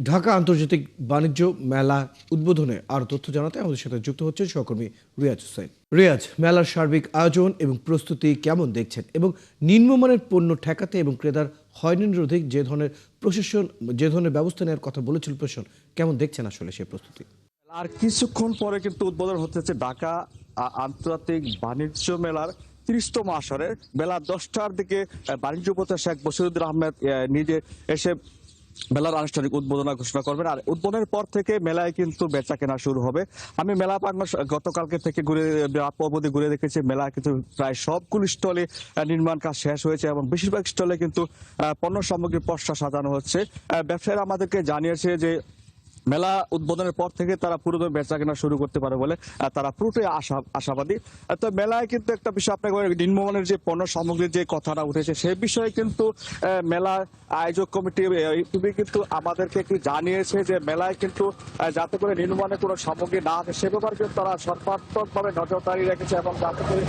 ঢাকা আন্তর্জাতিক বাণিজ্য মেলা উদ্বোধনে আরও তথ্য জানাতে আমাদের সাথে যুক্ত হচ্ছে সহকর্মী রিয়াজ হোসেন। রিয়াজ, মেলার সার্বিক আয়োজন এবং প্রস্তুতি কেমন দেখছেন এবং নিম্নমানের পণ্য ঠেকাতে এবং ক্রেতার হয়রানি রোধে যে ধরনের ব্যবস্থা নেওয়ার কথা বলেছিল প্রশাসন, কেমন দেখছেন আসলে সেই প্রস্তুতি? আর কিছুক্ষণ পরে কিন্তু উদ্বোধন হচ্ছে ঢাকা আন্তর্জাতিক বাণিজ্য মেলার ৩০তম আসরের বেলা ১০টার দিকে বাণিজ্য উপদেষ্টা শেখ বশিরুদ্দীন আহমেদ নিজে এসে মেলার আনুষ্ঠানিক উদ্বোধন ঘোষণা করবেন। আর উদ্বোধনের পর থেকে মেলায় কিন্তু বেচা কেনা শুরু হবে। আমি মেলা প্রাঙ্গণ গতকালকে থেকে অবধি ঘুরে দেখেছি, মেলা কিন্তু প্রায় সবগুলো স্টলে নির্মাণ কাজ শেষ হয়েছে এবং বেশিরভাগ স্টলে কিন্তু পণ্য সামগ্রীর পসরা সাজানো হচ্ছে। ব্যবসায়ীরা আমাদেরকে জানিয়েছে যে মেলা উদ্বোধনের পর থেকে তারা পুরোদমে বেচা কেনা শুরু করতে পারে বলে তারা পুরোটাই আশাবাদী। তো মেলায় কিন্তু একটা বিষয় আপনাকে নিম্নমানের যে পণ্য সামগ্রীর যে কথাটা উঠেছে সে বিষয়ে কিন্তু মেলা আয়োজক কমিটি কিন্তু আমাদেরকে একটু জানিয়েছে যে মেলায় কিন্তু যাতে করে নিম্নমানের কোনো সামগ্রী না আসে সে ব্যাপারে কিন্তু তারা সর্বাত্মকভাবে নজরদারি রেখেছে এবং যাতে করে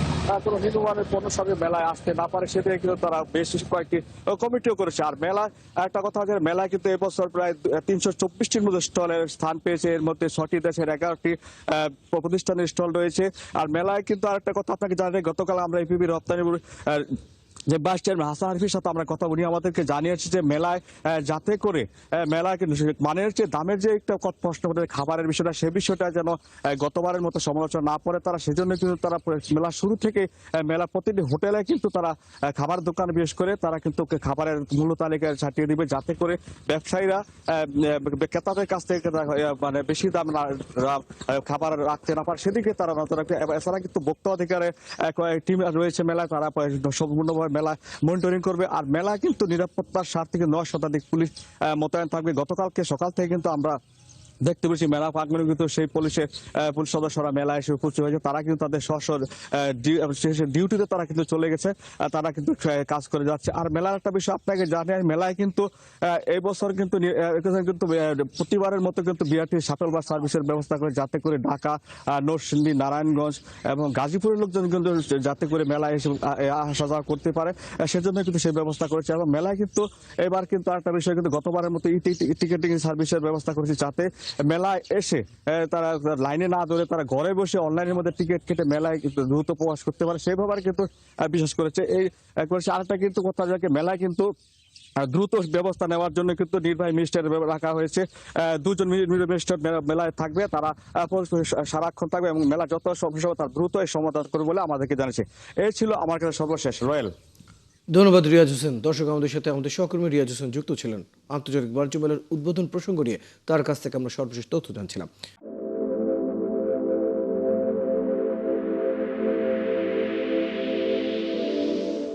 কোনো নিম্নমানের পণ্য সামগ্রী মেলায় আসতে না পারে সেদিকে কিন্তু তারা বেশ কয়েকটি কমিটিও করেছে। আর মেলায় একটা কথা হচ্ছে, মেলায় কিন্তু এবছর প্রায় ৩২৪টির মধ্যে স্টলের স্থান পেয়েছে। এর মধ্যে ৬টি দেশের ১১টি প্রতিষ্ঠানের স্টল রয়েছে। আর মেলায় কিন্তু আরেকটা কথা আপনাকে জানাই, গতকাল আমরা ইপিবি রপ্তানি যে ভাইস চেয়ারম্যান হাসান আরিফের সাথে আমরা কথা বলি, আমাদেরকে জানিয়েছে যে মেলায় যাতে করে মেলায় কিন্তু মানের চেয়ে দামের যে একটা প্রশ্ন করে খাবারের বিষয়টা, সে বিষয়টা যেন গতবারের মতো সমালোচনা না পড়ে তারা সেজন্য কিন্তু তারা মেলা শুরু থেকে মেলা প্রতিটি হোটেলে কিন্তু তারা খাবার দোকান বিশেষ করে তারা কিন্তু খাবারের মূল্য তালিকায় ছাটিয়ে দিবে যাতে করে ব্যবসায়ীরা ক্রেতাদের কাছ থেকে মানে বেশি দাম খাবার রাখতে না পারে সেদিকে তারা নজর রাখবে। এছাড়া কিন্তু ভোক্তা অধিকারের টিম রয়েছে মেলায়, তারা সম্পূর্ণভাবে মেলা মনিটরিং করবে। আর মেলা কিন্তু নিরাপত্তার 7 থেকে 9 শতাধিক পুলিশ মোতায়েন থাকবে। গতকালকে সকাল থেকে কিন্তু আমরা দেখতে পেয়েছি মেলা প্রাঙ্গণে কিন্তু সেই পুলিশ সদস্যরা মেলা এসে উপস্থিত হয়েছে। তারা কিন্তু তাদের ডিউটিতে তারা কিন্তু চলে গেছে, তারা কিন্তু কাজ করে যাচ্ছে। আর মেলার একটা বিষয় আপনাকে জানিয়ে, মেলায় কিন্তু এই বছর কিন্তু প্রতিবারের মতো কিন্তু বিআরটি শাটল বাস সার্ভিসের ব্যবস্থা করে যাতে করে ঢাকা, নরসিংদী, নারায়ণগঞ্জ এবং গাজীপুরের লোকজন কিন্তু যাতে করে মেলায় এসে আসা যাওয়া করতে পারে সেজন্য কিন্তু সেই ব্যবস্থা করেছে। এবং মেলায় কিন্তু এবার কিন্তু আরেকটা বিষয় কিন্তু গতবারের মতো টিকেটিং সার্ভিসের ব্যবস্থা করেছে যাতে মেলায় এসে তারা লাইনে না ধরে তারা ঘরে বসে অনলাইনের মধ্যে টিকিট কেটে মেলায় দ্রুত প্রবেশ করতে পারে সেই ব্যাপারে কিন্তু বিশেষ করেছে। এই করেছে আরেকটা কিন্তু কথা, যাকে মেলায় কিন্তু দ্রুত ব্যবস্থা নেওয়ার জন্য কিন্তু নির্বাহী ম্যাজিস্ট্রেট রাখা হয়েছে। 2জন ম্যাজিস্ট্রেট মেলায় থাকবে, তারা সারাক্ষণ থাকবে এবং মেলা যত সমস্যা তার দ্রুত সমাধান করবে বলে আমাদেরকে জানিয়েছে। এই ছিল আমার কাছে সর্বশেষ। রয়েল, ধন্যবাদ রিয়াজ হোসেন। দর্শক, আমাদের সাথে আমাদের সহকর্মী রিয়াজ হোসেন যুক্ত ছিলেন আন্তর্জাতিক বাণিজ্য মেলার উদ্বোধন প্রসঙ্গ নিয়ে। তার কাছ থেকে আমরা সর্বশেষ তথ্য জানছিলাম।